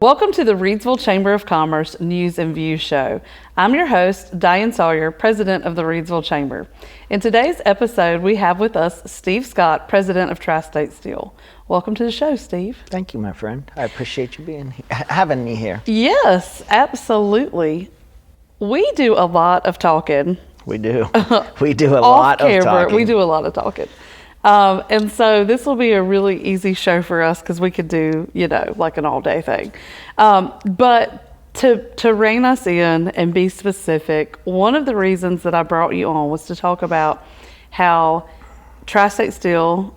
Welcome to the Reidsville Chamber of Commerce News and Views Show. I'm your host, Diane Sawyer, President of the Reidsville Chamber. In today's episode, we have with us Steve Scott, President of Tri-State Steel. Welcome to the show, Steve. Thank you, my friend. I appreciate you having me here. Yes, absolutely. We do a lot of talking. We do. We do a lot of talking. We do a lot of talking. And so this will be a really easy show for us because we could do, like an all-day thing. But to rein us in and be specific, one of the reasons that I brought you on was to talk about how Tri-State Steel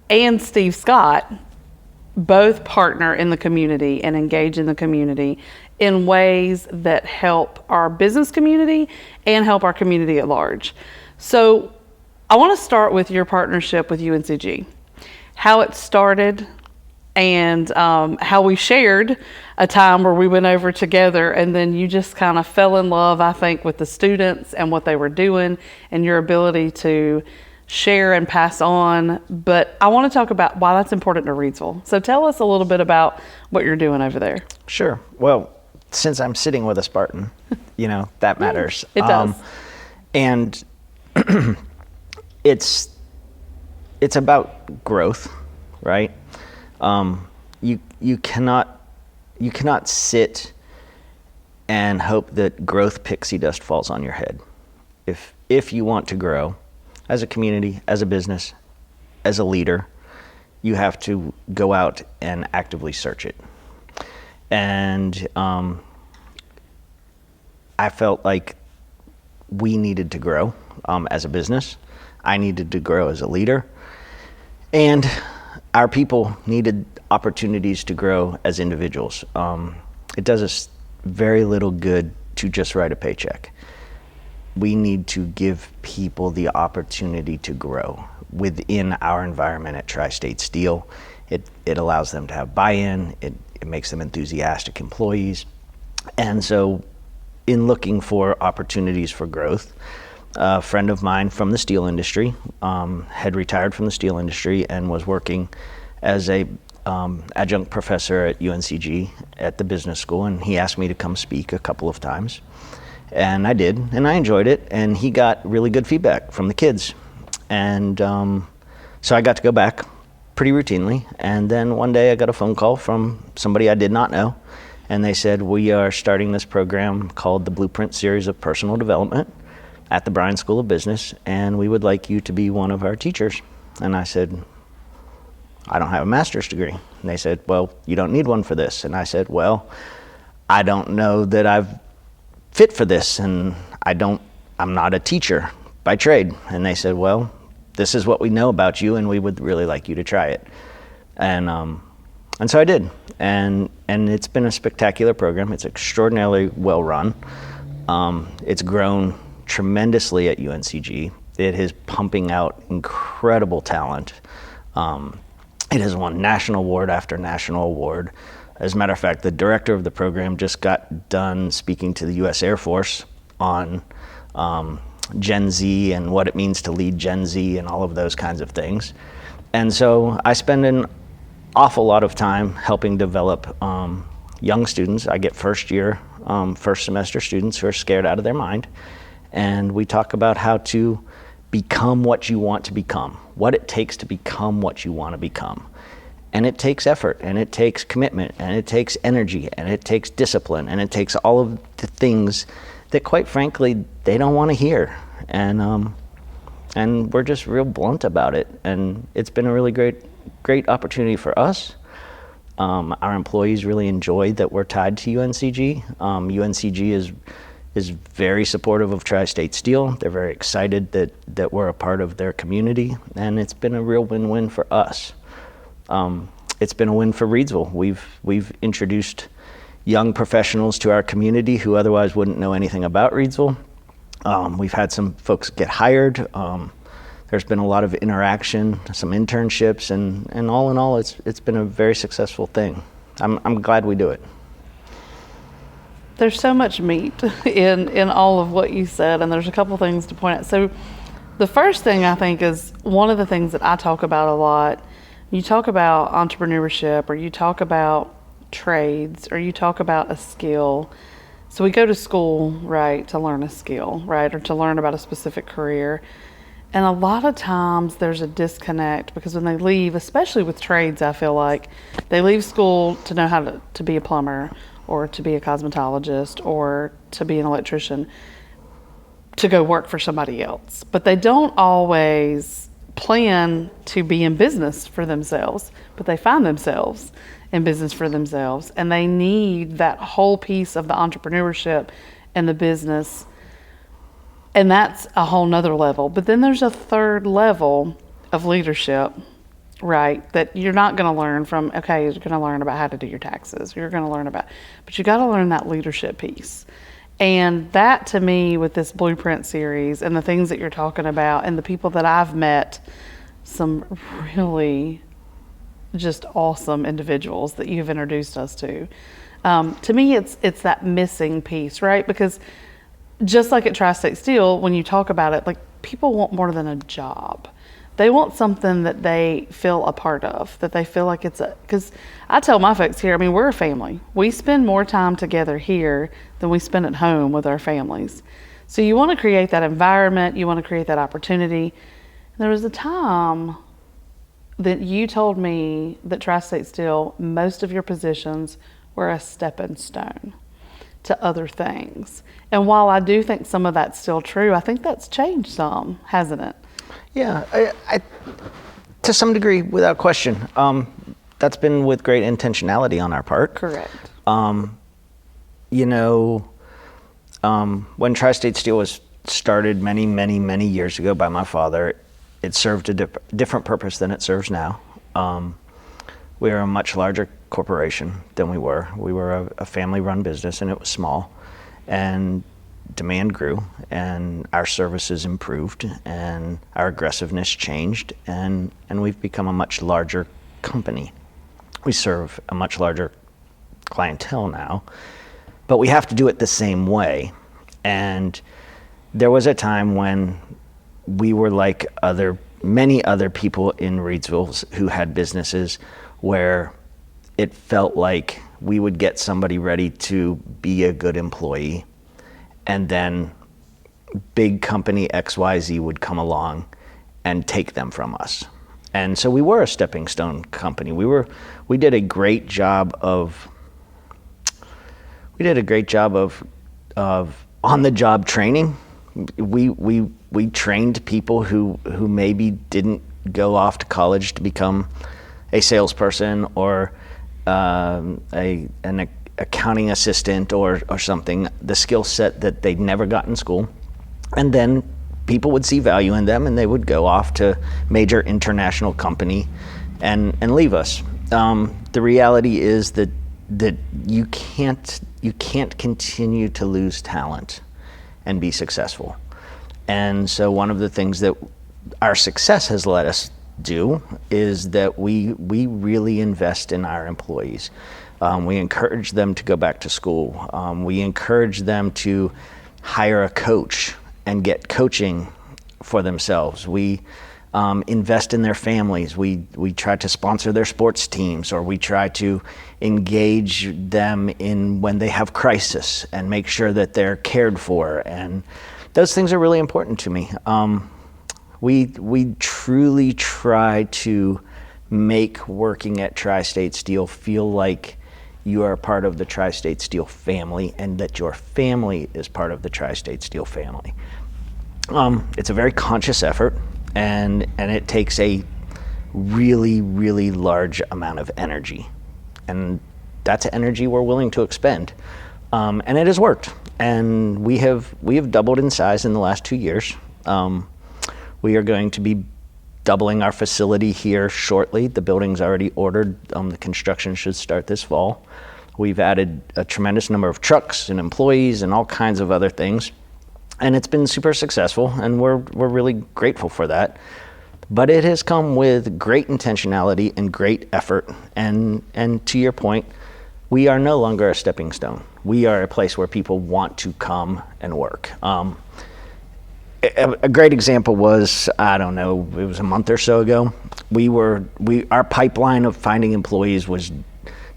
and Steve Scott both partner in the community and engage in the community in ways that help our business community and help our community at large. So I want to start with your partnership with UNCG, how it started, and how we shared a time where we went over together, and then you just kind of fell in love, I think, with the students and what they were doing and your ability to share and pass on. But I want to talk about why that's important to Reidsville. So tell us a little bit about what you're doing over there. Sure. Well, since I'm sitting with a Spartan, that matters. It does. And it's about growth, right? You cannot sit and hope that growth pixie dust falls on your head. If you want to grow as a community, as a business, as a leader, you have to go out and actively search it. And I felt like we needed to grow as a business. I needed to grow as a leader, and our people needed opportunities to grow as individuals. It does us very little good to just write a paycheck. We need to give people the opportunity to grow within our environment at Tri-State Steel. It allows them to have buy-in. It makes them enthusiastic employees. And so in looking for opportunities for growth, a friend of mine from the steel industry had retired from the steel industry and was working as a adjunct professor at UNCG at the business school, and he asked me to come speak a couple of times, and I did, and I enjoyed it, and he got really good feedback from the kids, and so I got to go back pretty routinely. And then one day I got a phone call from somebody I did not know, and they said, we are starting this program called the Blueprint Series of Personal Development at the Bryan School of Business, and we would like you to be one of our teachers. And I said, I don't have a master's degree. And they said, well, you don't need one for this. And I said, well, I don't know that I've fit for this, and I'm not a teacher by trade. And they said, well, this is what we know about you, and we would really like you to try it. And so I did. And it's been a spectacular program. It's extraordinarily well run. It's grown tremendously at UNCG. It is pumping out incredible talent. It has won national award after national award. As a matter of fact, the director of the program just got done speaking to the U.S. Air Force on Gen Z and what it means to lead Gen Z and all of those kinds of things. And so I spend an awful lot of time helping develop young students. I get first semester students who are scared out of their mind. And we talk about how to become what you want to become, what it takes to become what you want to become. And it takes effort, and it takes commitment, and it takes energy, and it takes discipline, and it takes all of the things that, quite frankly, they don't want to hear. And we're just real blunt about it. And it's been a really great opportunity for us. Our employees really enjoyed that we're tied to UNCG. UNCG is very supportive of Tri-State Steel. They're very excited that we're a part of their community, and it's been a real win-win for us. It's been a win for Reidsville. We've introduced young professionals to our community who otherwise wouldn't know anything about Reidsville. We've had some folks get hired. There's been a lot of interaction, some internships, and all in all, it's been a very successful thing. I'm glad we do it. There's so much meat in all of what you said, and there's a couple things to point out. So the first thing I think is one of the things that I talk about a lot. You talk about entrepreneurship, or you talk about trades or you talk about a skill, so we go to school, right, to learn a skill, right, or to learn about a specific career. And a lot of times there's a disconnect because when they leave, especially with trades, I feel like they leave school to know how to be a plumber or to be a cosmetologist or to be an electrician to go work for somebody else. But they don't always plan to be in business for themselves, but they find themselves in business for themselves. And they need that whole piece of the entrepreneurship and the business. And that's a whole nother level. But then there's a third level of leadership, right, that you're not going to learn from, okay, you're going to learn about how to do your taxes. You're going to learn about, but you got to learn that leadership piece. And that to me, with this Blueprint series and the things that you're talking about and the people that I've met, some really just awesome individuals that you've introduced us to me, it's that missing piece, right? Because just like at Tri-State Steel, when you talk about it, like people want more than a job. They want something that they feel a part of, that they feel like because I tell my folks here, I mean, we're a family. We spend more time together here than we spend at home with our families. So you want to create that environment, you want to create that opportunity. There was a time that you told me that Tri-State Steel, most of your positions were a stepping stone to other things. And while I do think some of that's still true, I think that's changed some, hasn't it? Yeah, I to some degree, without question. That's been with great intentionality on our part. Correct. When Tri-State Steel was started many years ago by my father, it served a different purpose than it serves now. We are a much larger corporation than we were. We were a family-run business, and it was small. And demand grew, and our services improved, and our aggressiveness changed, and we've become a much larger company. We serve a much larger clientele now, but we have to do it the same way. And there was a time when we were like many other people in Reidsville who had businesses where it felt like we would get somebody ready to be a good employee, and then big company XYZ would come along and take them from us. And so we were a stepping stone company. We did a great job of on the job training. We trained people who maybe didn't go off to college to become a salesperson or an accounting assistant or something, the skill set that they'd never got in school. And then people would see value in them and they would go off to major international company and leave us. The reality is that you can't continue to lose talent and be successful. And so one of the things that our success has let us do is that we really invest in our employees. We encourage them to go back to school. We encourage them to hire a coach and get coaching for themselves. We invest in their families. We try to sponsor their sports teams, or we try to engage them in when they have crisis and make sure that they're cared for. And those things are really important to me. We truly try to make working at Tri-State Steel feel like you are a part of the Tri-State Steel family and that your family is part of the Tri-State Steel family. It's a very conscious effort, and it takes a really large amount of energy. And that's energy we're willing to expend. And it has worked. And we have doubled in size in the last 2 years. We are going to be doubling our facility here shortly. The building's already ordered. The construction should start this fall. We've added a tremendous number of trucks and employees and all kinds of other things. And it's been super successful, and we're really grateful for that. But it has come with great intentionality and great effort. And to your point, we are no longer a stepping stone. We are a place where people want to come and work. A great example was, I don't know, it was a month or so ago. Our pipeline of finding employees was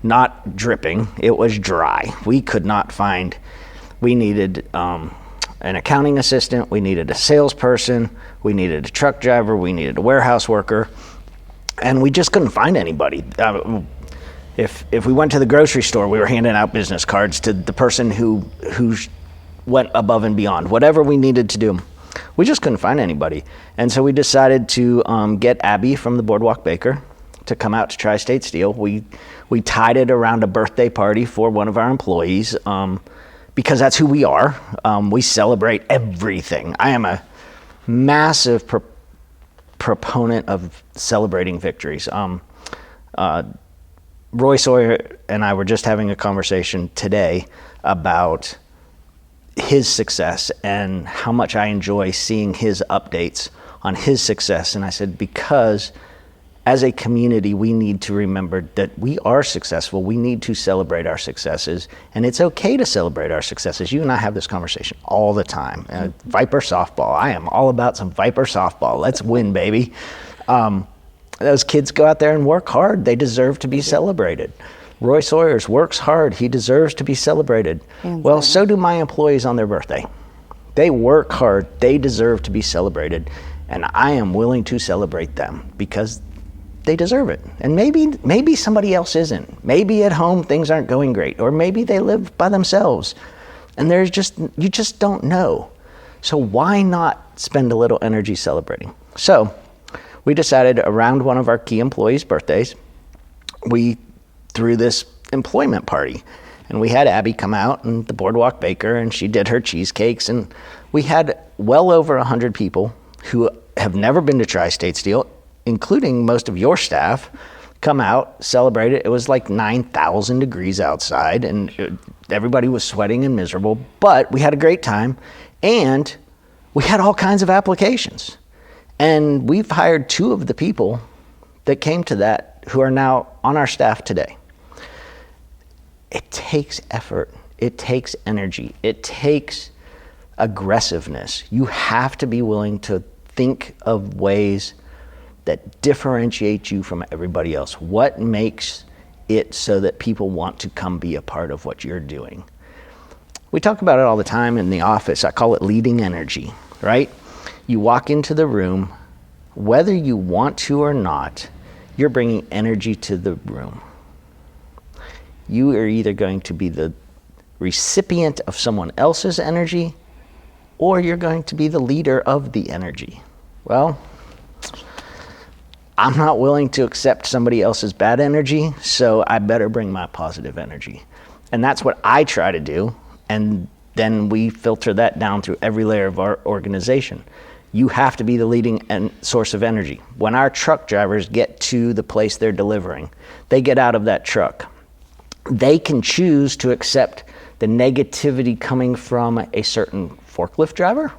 not dripping, it was dry. We could not find, we needed an accounting assistant, we needed a salesperson, we needed a truck driver, we needed a warehouse worker, and we just couldn't find anybody. If we went to the grocery store, we were handing out business cards to the person who went above and beyond, whatever we needed to do. We just couldn't find anybody. And so we decided to get Abby from the Boardwalk Baker to come out to Tri-State Steel. We tied it around a birthday party for one of our employees because that's who we are. We celebrate everything. I am a massive proponent of celebrating victories. Roy Sawyer and I were just having a conversation today about his success and how much I enjoy seeing his updates on his success. And I said, because as a community, we need to remember that we are successful. We need to celebrate our successes, and it's okay to celebrate our successes. You and I have this conversation all the time. Viper softball. I am all about some Viper softball. Let's win, baby. Those kids go out there and work hard. They deserve to be celebrated. Roy Sawyers works hard. He deserves to be celebrated. Well, so do my employees on their birthday. They work hard. They deserve to be celebrated. And I am willing to celebrate them because they deserve it. And maybe somebody else isn't. Maybe at home things aren't going great, or maybe they live by themselves. And you just don't know. So why not spend a little energy celebrating? So we decided around one of our key employees' birthdays, we threw this employment party. And we had Abby come out, and the Boardwalk Baker, and she did her cheesecakes. And we had well over 100 people who have never been to Tri-State Steel, including most of your staff, come out, celebrate it. It was like 9,000 degrees outside, and everybody was sweating and miserable, but we had a great time, and we had all kinds of applications. And we've hired 2 of the people that came to that who are now on our staff today. It takes effort. It takes energy. It takes aggressiveness. You have to be willing to think of ways that differentiate you from everybody else. What makes it so that people want to come be a part of what you're doing? We talk about it all the time in the office. I call it leading energy, right? You walk into the room, whether you want to or not, you're bringing energy to the room. You are either going to be the recipient of someone else's energy, or you're going to be the leader of the energy. Well, I'm not willing to accept somebody else's bad energy, so I better bring my positive energy. And that's what I try to do, and then we filter that down through every layer of our organization. You have to be the leading source of energy. When our truck drivers get to the place they're delivering, they get out of that truck. They can choose to accept the negativity coming from a certain forklift driver,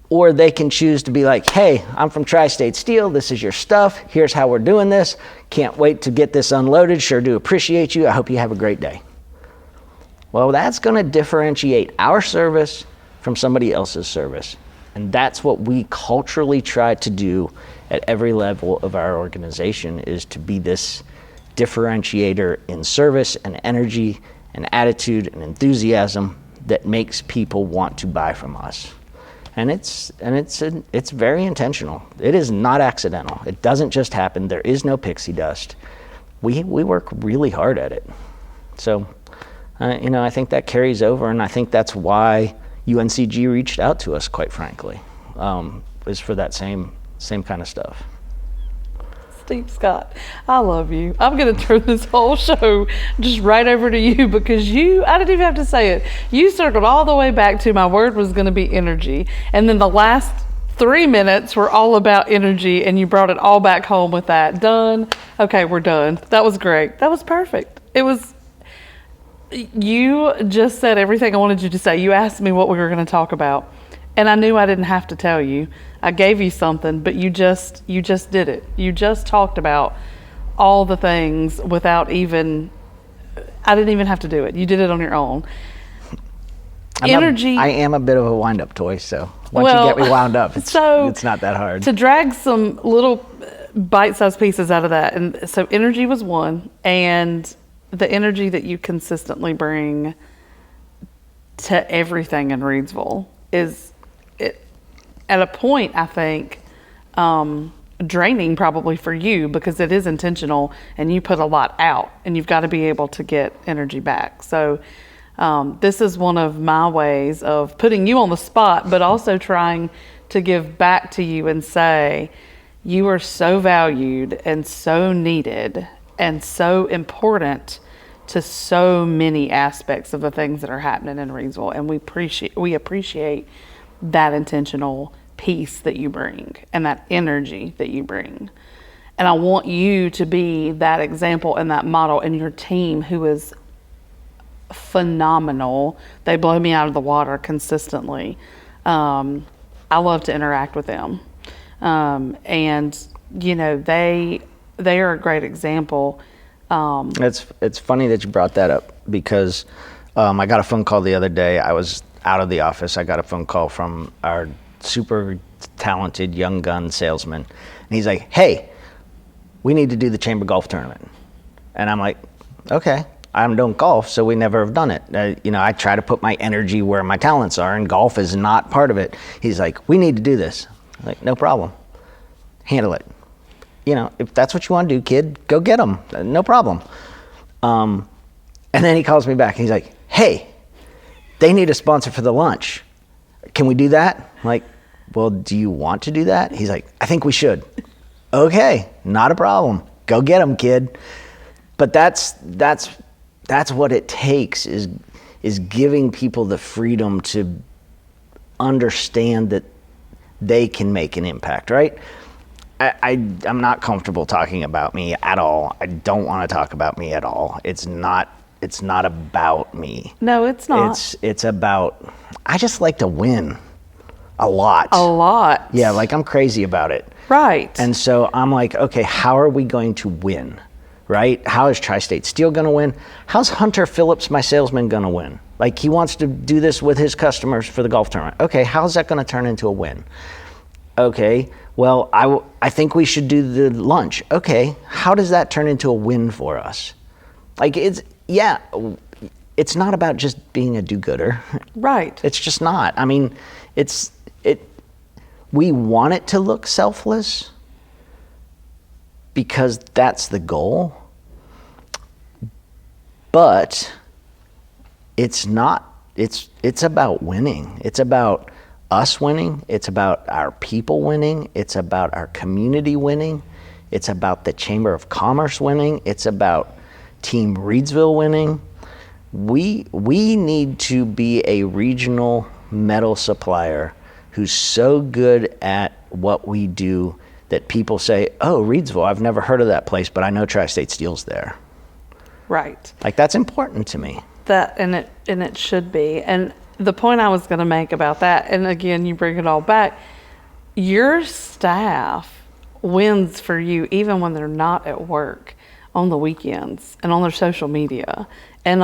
or they can choose to be like, hey, I'm from Tri-State Steel, this is your stuff, here's how we're doing this, can't wait to get this unloaded, sure do appreciate you, I hope you have a great day. Well, that's gonna differentiate our service from somebody else's service. And that's what we culturally try to do at every level of our organization, is to be this differentiator in service and energy and attitude and enthusiasm that makes people want to buy from us. And it's very intentional. It is not accidental. It doesn't just happen. There is no pixie dust. We work really hard at it. So, I think that carries over, and I think that's why UNCG reached out to us, quite frankly, is for that same kind of stuff. Steve Scott, I love you. I'm going to turn this whole show just right over to you because I didn't even have to say it. You circled all the way back to my word was going to be energy. And then the last 3 minutes were all about energy, and you brought it all back home with that. Done. Okay, we're done. That was great. That was perfect. You just said everything I wanted you to say. You asked me what we were going to talk about, and I knew I didn't have to tell you. I gave you something, but you just did it. You just talked about all the things without even, I didn't even have to do it. You did it on your own. I am a bit of a wind-up toy, so once you get me wound up, it's not that hard. To drag some little bite-sized pieces out of that. And so energy was one, and the energy that you consistently bring to everything in Reidsville is, it, at a point, I think, draining probably for you, because it is intentional and you put a lot out, and you've got to be able to get energy back. So this is one of my ways of putting you on the spot, but also trying to give back to you and say, you are so valued and so needed and so important to so many aspects of the things that are happening in Reidsville. And we appreciate that intentional piece that you bring and that energy that you bring. And I want you to be that example and that model, and your team, who is phenomenal. They blow me out of the water consistently. I love to interact with them. And you know, they are a great example. It's funny that you brought that up, because I got a phone call the other day. I was out of the office. I got a phone call from our super talented young gun salesman, and he's like, "Hey, we need to do the chamber golf tournament." And I'm like, "Okay, I don't golf, so we never have done it. You know, I try to put my energy where my talents are, and golf is not part of it." He's like, "We need to do this." I'm like, "No problem, handle it. You know, if that's what you want to do, kid, go get them. No problem." And then he calls me back, and he's like, "Hey, they need a sponsor for the lunch. Can we do that?" I'm like, "Well, do you want to do that?" He's like, "I think we should." Okay, not a problem. Go get them, kid. But that's what it takes, is giving people the freedom to understand that they can make an impact, right? I'm not comfortable talking about me at all. I don't want to talk about me at all. It's not about me. No, it's not. It's about, I just like to win a lot. A lot. Yeah, like I'm crazy about it. Right. And so I'm like, okay, how are we going to win? Right? How is Tri-State Steel going to win? How's Hunter Phillips, my salesman, going to win? Like, he wants to do this with his customers for the golf tournament. Okay, how's that going to turn into a win? Okay, well, I think we should do the lunch. Okay, how does that turn into a win for us? Like, it's not about just being a do-gooder. Right. It's just not. I mean, we want it to look selfless, because that's the goal. But it's not. It's about winning. It's about us winning. It's about our people winning. It's about our community winning. It's about the Chamber of Commerce winning. It's about Team Reidsville winning. We need to be a regional metal supplier who's so good at what we do that people say, "Oh, Reidsville, I've never heard of that place, but I know Tri-State Steel's there." Right. Like, that's important to me. That, and it should be. And the point I was going to make about that, and again, you bring it all back, your staff wins for you even when they're not at work, on the weekends and on their social media. And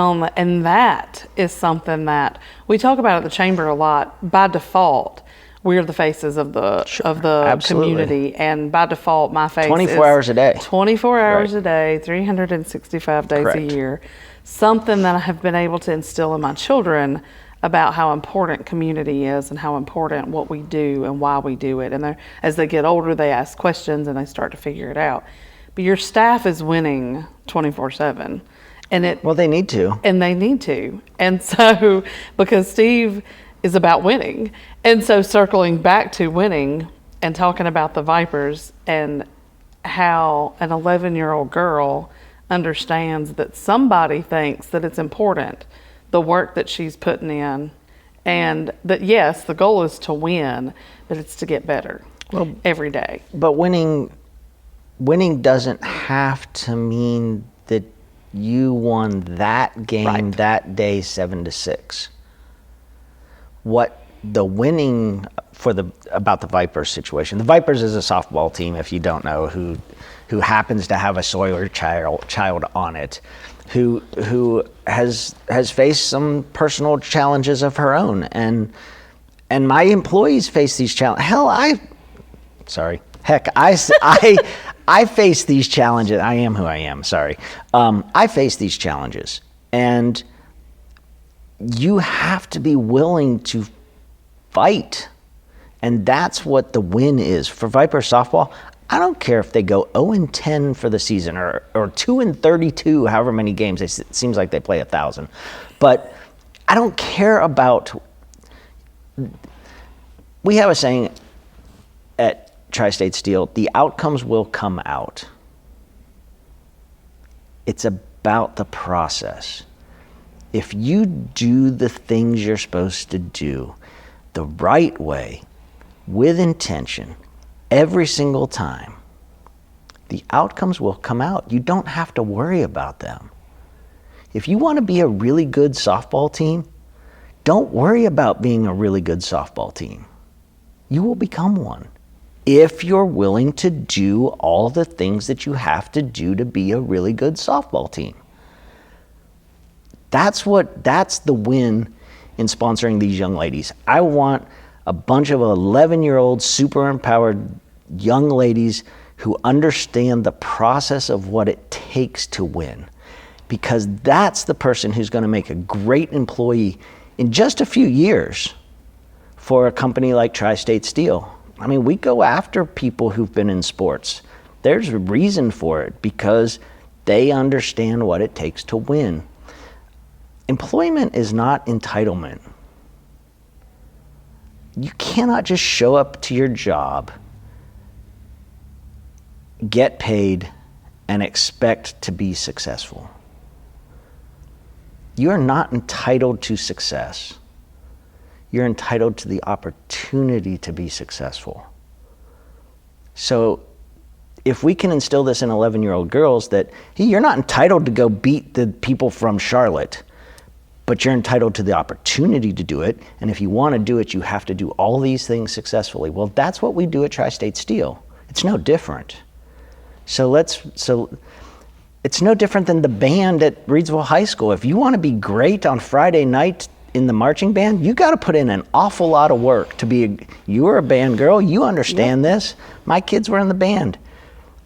that is something that we talk about at the chamber a lot. By default, we're the faces of the community, and by default, my face 24 hours a day. 24 hours a day, 365 days Correct. a year. Something that I have been able to instill in my children about how important community is and how important what we do and why we do it. And as they get older, they ask questions and they start to figure it out. But your staff is winning 24/7. Well, they need to. And they need to. And so, because Steve is about winning. And so, circling back to winning and talking about the Vipers and how an 11-year-old girl understands that somebody thinks that it's important, the work that she's putting in, and that, yes, the goal is to win, but it's to get better every day. But winning doesn't have to mean that you won that game that day 7-6. What the winning about the Vipers situation. The Vipers is a softball team, if you don't know, who happens to have a Sawyer child on it, who has faced some personal challenges of her own, and my employees face these challenges. I I face these challenges. I am who I am, sorry. I face these challenges. And you have to be willing to fight. And that's what the win is. For Viper softball, I don't care if they go 0-10 for the season or 2-32, however many games. It seems like they play 1,000. But I don't care about... We have a saying at Tri-State Steel, the outcomes will come out. It's about the process. If you do the things you're supposed to do the right way, with intention, every single time, the outcomes will come out. You don't have to worry about them. If you want to be a really good softball team, don't worry about being a really good softball team. You will become one if you're willing to do all the things that you have to do to be a really good softball team. That's the win in sponsoring these young ladies. I want a bunch of 11-year-old super empowered young ladies who understand the process of what it takes to win, because that's the person who's going to make a great employee in just a few years for a company like Tri-State Steel. I mean, we go after people who've been in sports. There's a reason for it, because they understand what it takes to win. Employment is not entitlement. You cannot just show up to your job, get paid, and expect to be successful. You are not entitled to success. You're entitled to the opportunity to be successful. So if we can instill this in 11-year-old girls that, hey, you're not entitled to go beat the people from Charlotte, but you're entitled to the opportunity to do it. And if you want to do it, you have to do all these things successfully. Well, that's what we do at Tri-State Steel. It's no different. So it's no different than the band at Reidsville High School. If you want to be great on Friday night in the marching band, you got to put in an awful lot of work to be. You're a band girl. You understand this. My kids were in the band.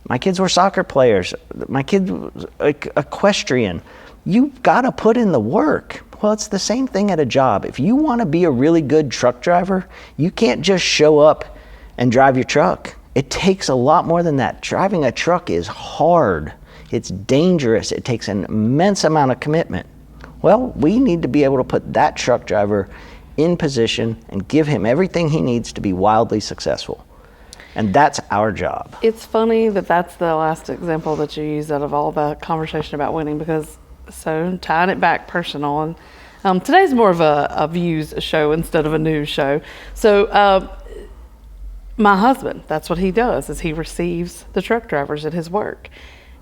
My kids were soccer players. My kid was equestrian. You've got to put in the work. Well, it's the same thing at a job. If you want to be a really good truck driver, you can't just show up and drive your truck. It takes a lot more than that. Driving a truck is hard. It's dangerous. It takes an immense amount of commitment. Well, we need to be able to put that truck driver in position and give him everything he needs to be wildly successful. And that's our job. It's funny that that's the last example that you use out of all the conversation about winning, because so tying it back personal, and today's more of a views show instead of a news show. So my husband, that's what he does, is he receives the truck drivers at his work.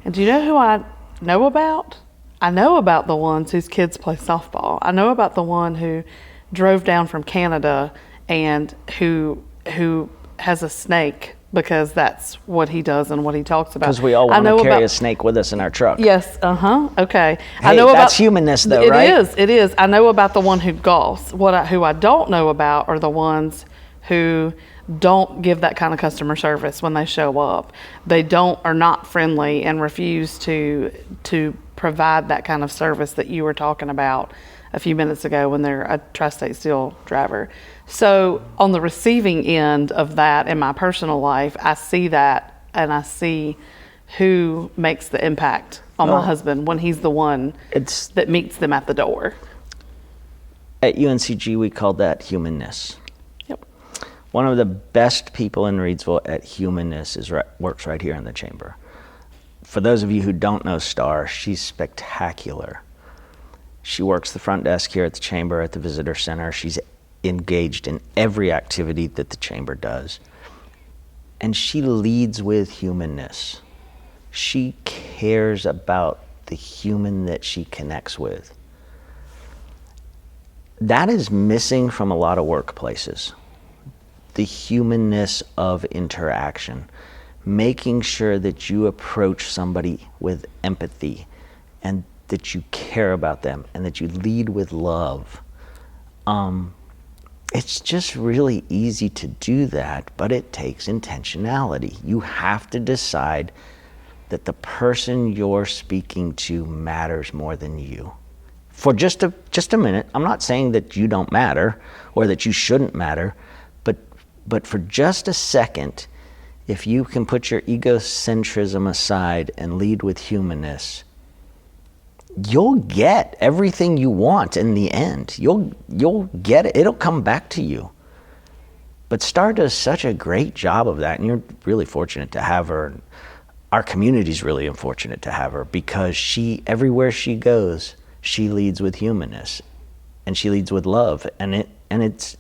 And do you know who I know about? I know about the ones whose kids play softball. I know about the one who drove down from Canada and who has a snake, because that's what he does and what he talks about. Because we all want to carry a snake with us in our truck. Yes, okay. Hey, I know that's humanness though, right? It is. I know about the one who golfs. Who I don't know about are the ones who don't give that kind of customer service when they show up. They are not friendly and refuse to provide that kind of service that you were talking about a few minutes ago when they're a Tri-State Steel driver. So on the receiving end of that in my personal life, I see that, and I see who makes the impact on my husband when he's the one that meets them at the door. At UNCG, we call that humanness. Yep. One of the best people in Reidsville at humanness works right here in the chamber. For those of you who don't know Star, she's spectacular. She works the front desk here at the chamber, at the visitor center. She's engaged in every activity that the chamber does. And she leads with humanness. She cares about the human that she connects with. That is missing from a lot of workplaces. The humanness of interaction. Making sure that you approach somebody with empathy and that you care about them and that you lead with love. it's just really easy to do that, but it takes intentionality. You have to decide that the person you're speaking to matters more than you. For just a minute, I'm not saying that you don't matter or that you shouldn't matter, but for just a second, if you can put your egocentrism aside and lead with humanness, you'll get everything you want in the end. You'll get it. It'll come back to you. But Star does such a great job of that, and you're really fortunate to have her. Our community's really unfortunate to have her, because everywhere she goes, she leads with humanness, and she leads with love, and it's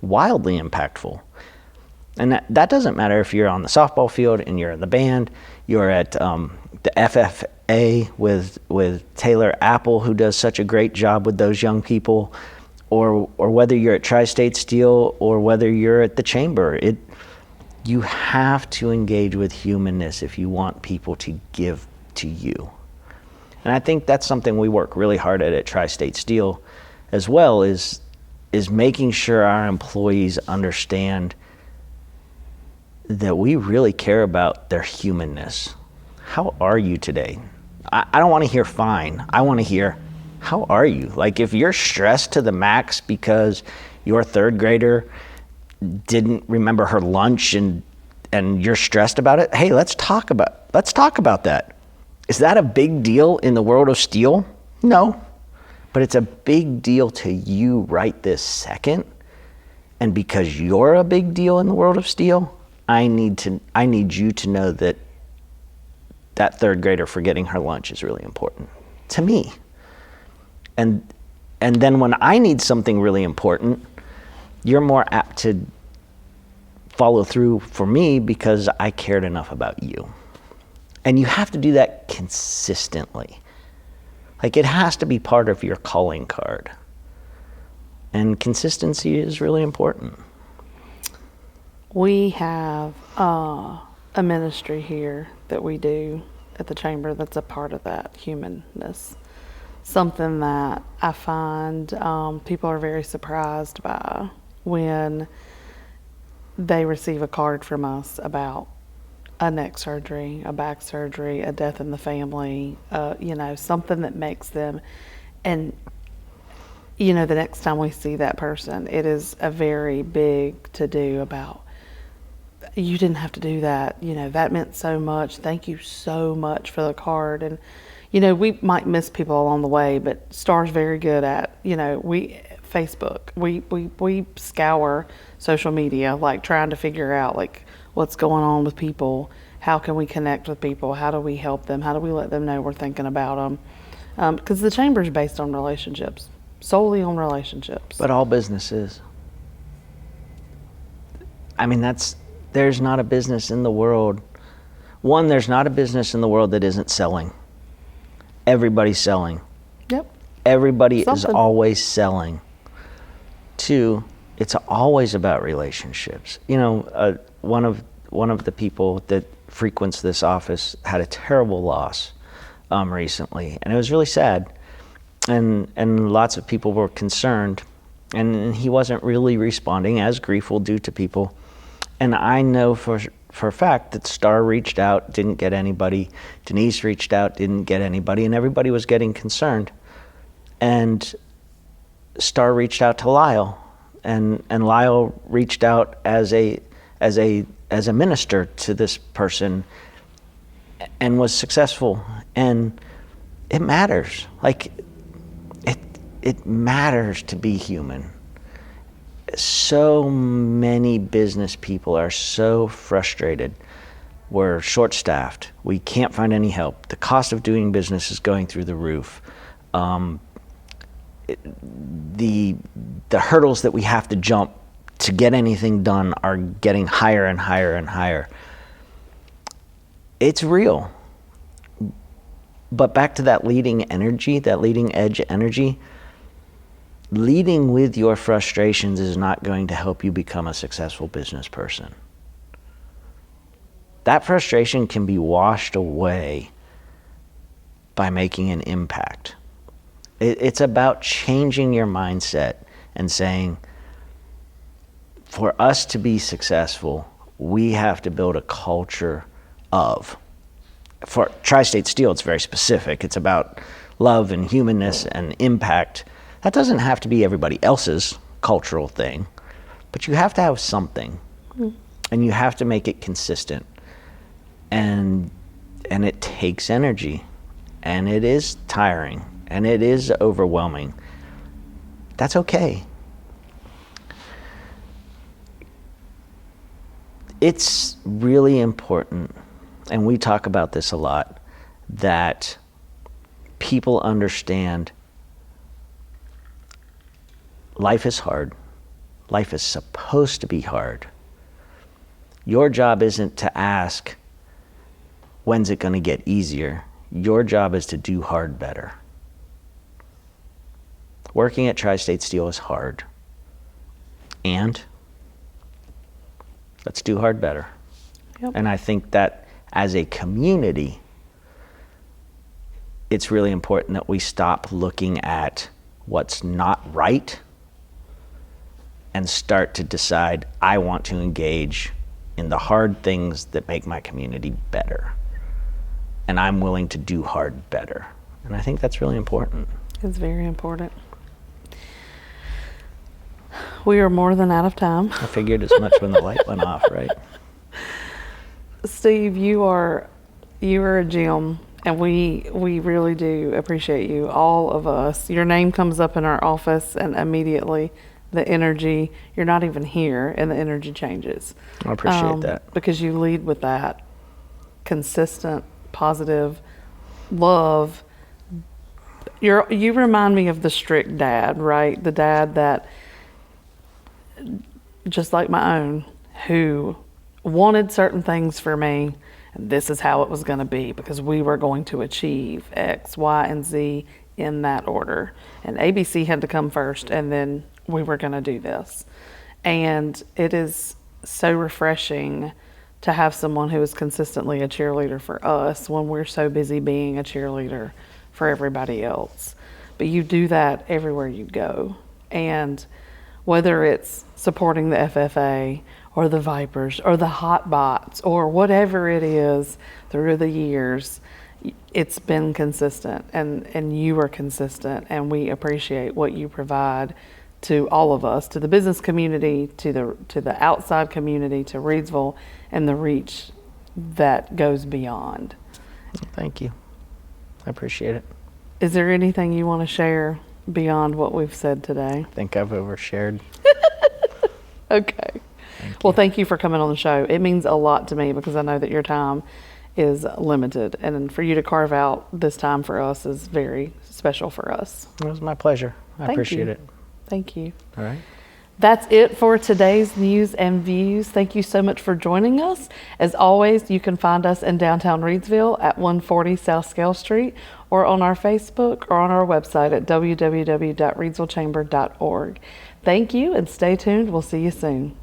wildly impactful. And that doesn't matter if you're on the softball field and you're in the band, you're at the FFA with Taylor Apple, who does such a great job with those young people, or whether you're at Tri-State Steel or whether you're at the Chamber. You have to engage with humanness if you want people to give to you. And I think that's something we work really hard at Tri-State Steel as well, is making sure our employees understand that we really care about their humanness. How are you today? I don't want to hear fine. I want to hear, how are you? Like, if you're stressed to the max because your third grader didn't remember her lunch and you're stressed about it, hey, let's talk about that. Is that a big deal in the world of steel? No, but it's a big deal to you right this second. And because you're a big deal in the world of steel, I need you to know that third grader forgetting her lunch is really important to me. And then when I need something really important, you're more apt to follow through for me because I cared enough about you. And you have to do that consistently. Like, it has to be part of your calling card. And consistency is really important. We have a ministry here that we do at the Chamber that's a part of that humanness. Something that I find people are very surprised by when they receive a card from us about a neck surgery, a back surgery, a death in the family, something that makes them, and the next time we see that person, it is a very big to-do about, you didn't have to do that. That meant so much. Thank you so much for the card. And, we might miss people along the way, but Star's very good at, Facebook. We scour social media, like trying to figure out like what's going on with people. How can we connect with people? How do we help them? How do we let them know we're thinking about them? Because the Chamber is based on relationships, solely on relationships. But all business is. I mean, there's not a business in the world. One, there's not a business in the world that isn't selling. Everybody's selling. Yep. Everybody is always selling. Two, it's always about relationships. One of the people that frequents this office had a terrible loss recently, and it was really sad. And lots of people were concerned, and he wasn't really responding as grief will do to people. And I know for a fact that Star reached out, didn't get anybody. Denise reached out, didn't get anybody, and everybody was getting concerned. And Star reached out to Lyle, and Lyle reached out as a minister to this person, and was successful. And it matters. Like, it matters to be human. So many business people are so frustrated. We're short-staffed. We can't find any help. The cost of doing business is going through the roof. The hurdles that we have to jump to get anything done are getting higher and higher and higher. It's real. But back to that leading energy, that leading edge energy, leading with your frustrations is not going to help you become a successful business person. That frustration can be washed away by making an impact. It's about changing your mindset and saying, for us to be successful, we have to build a culture of. For Tri-State Steel, it's very specific. It's about love and humanness and impact. That doesn't have to be everybody else's cultural thing, but you have to have something, and you have to make it consistent. And it takes energy, and it is tiring, and it is overwhelming. That's okay. It's really important, and we talk about this a lot, that people understand life is hard. Life is supposed to be hard. Your job isn't to ask, when's it going to get easier? Your job is to do hard better. Working at Tri-State Steel is hard. And let's do hard better. Yep. And I think that as a community, it's really important that we stop looking at what's not right and start to decide, I want to engage in the hard things that make my community better. And I'm willing to do hard better. And I think that's really important. It's very important. We are more than out of time. I figured as much when the light went off, right? Steve, you are a gem, and we really do appreciate you, all of us. Your name comes up in our office, and immediately the energy, you're not even here, and the energy changes. I appreciate that. Because you lead with that consistent, positive love. You remind me of the strict dad, right? The dad that, just like my own, who wanted certain things for me, and this is how it was going to be, because we were going to achieve X, Y, and Z in that order. And ABC had to come first, and then we were going to do this. And it is so refreshing to have someone who is consistently a cheerleader for us when we're so busy being a cheerleader for everybody else. But you do that everywhere you go. And whether it's supporting the FFA or the Vipers or the Hot Bots or whatever it is through the years, it's been consistent, and you are consistent, and we appreciate what you provide to all of us, to the business community, to the outside community, to Reidsville, and the reach that goes beyond. Thank you. I appreciate it. Is there anything you want to share beyond what we've said today? I think I've overshared. Okay. Well, thank you for coming on the show. It means a lot to me because I know that your time is limited, and for you to carve out this time for us is very special for us. It was my pleasure. I appreciate it. Thank you. All right. That's it for today's News and Views. Thank you so much for joining us. As always, you can find us in downtown Reidsville at 140 South Scale Street, or on our Facebook, or on our website at www.reidsvillechamber.org. Thank you, and stay tuned. We'll see you soon.